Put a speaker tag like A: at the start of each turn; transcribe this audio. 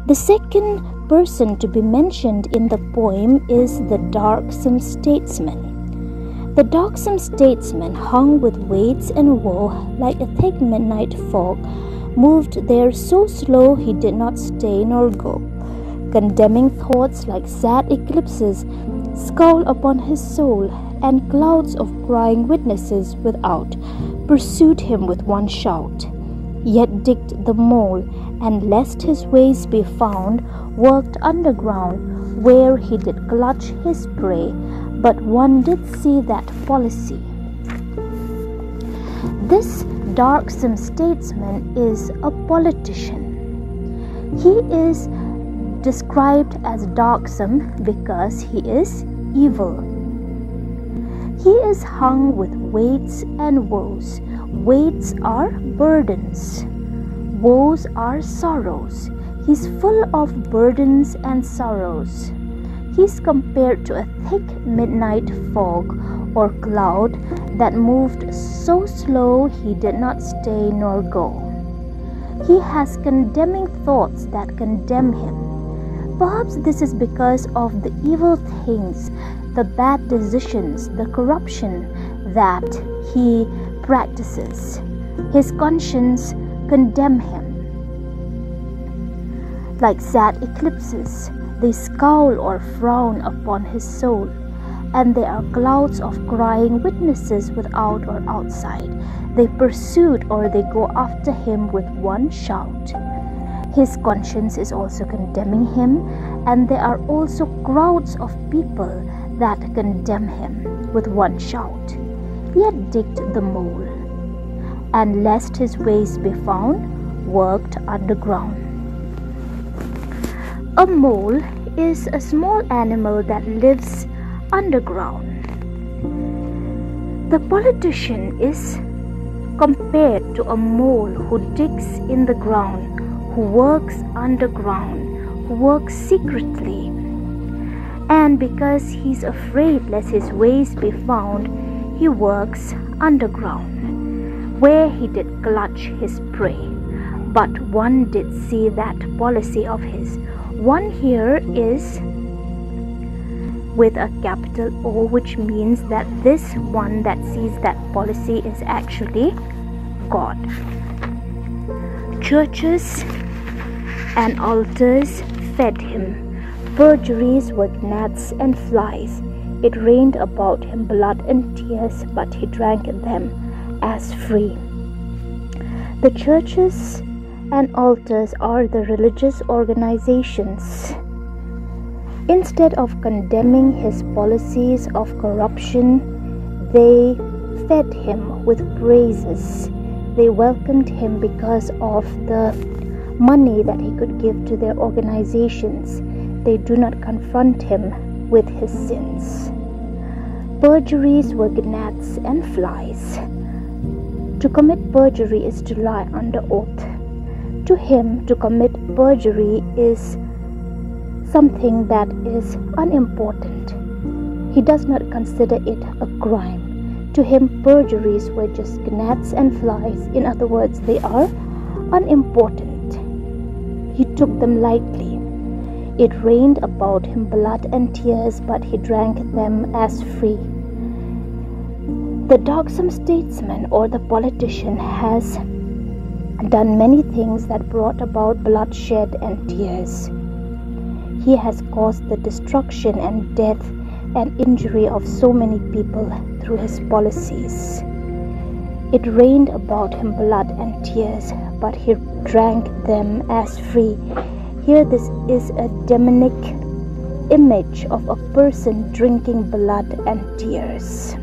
A: The second person to be mentioned in the poem is the darksome statesman. The darksome statesman, hung with weights and woe like a thick midnight fog, moved there so slow he did not stay nor go. Condemning thoughts like sad eclipses scowl upon his soul, and clouds of crying witnesses without pursued him with one shout. Yet digged the mole, and lest his ways be found, worked underground, where he did clutch his prey, but one did see that policy. This darksome statesman is a politician. He is described as darksome because he is evil. He is hung with weights and woes. Weights are burdens. Woes are sorrows. He's full of burdens and sorrows. He's compared to a thick midnight fog or cloud that moved so slow he did not stay nor go. He has condemning thoughts that condemn him. Perhaps this is because of the evil things, the bad decisions, the corruption that he practices. His conscience condemns him. Like sad eclipses, they scowl or frown upon his soul, and there are clouds of crying witnesses without or outside. They pursued or they go after him with one shout. His conscience is also condemning him, and there are also crowds of people that condemn him with one shout. He had digged the mole, and lest his ways be found, worked underground. A mole is a small animal that lives underground. The politician is compared to a mole who digs in the ground, who works underground, who works secretly. And because he's afraid lest his ways be found, he works underground, where he did clutch his prey. But one did see that policy of his. One here is with a capital O, which means that this one that sees that policy is actually God. Churches and altars fed him. Perjuries were gnats and flies. It rained about him blood and tears, but he drank them as free. The churches and altars are the religious organizations. Instead of condemning his policies of corruption, they fed him with praises. They welcomed him because of the money that he could give to their organizations. They do not confront him with his sins. Perjuries were gnats and flies. To commit perjury is to lie under oath. To him, to commit perjury is something that is unimportant. He does not consider it a crime. To him, perjuries were just gnats and flies. In other words, they are unimportant. He took them lightly. It rained about him blood and tears, but he drank them as free. The darksome statesman or the politician has done many things that brought about bloodshed and tears. He has caused the destruction and death and injury of so many people through his policies. It rained about him blood and tears, but he drank them as free. Here this is a demonic image of a person drinking blood and tears.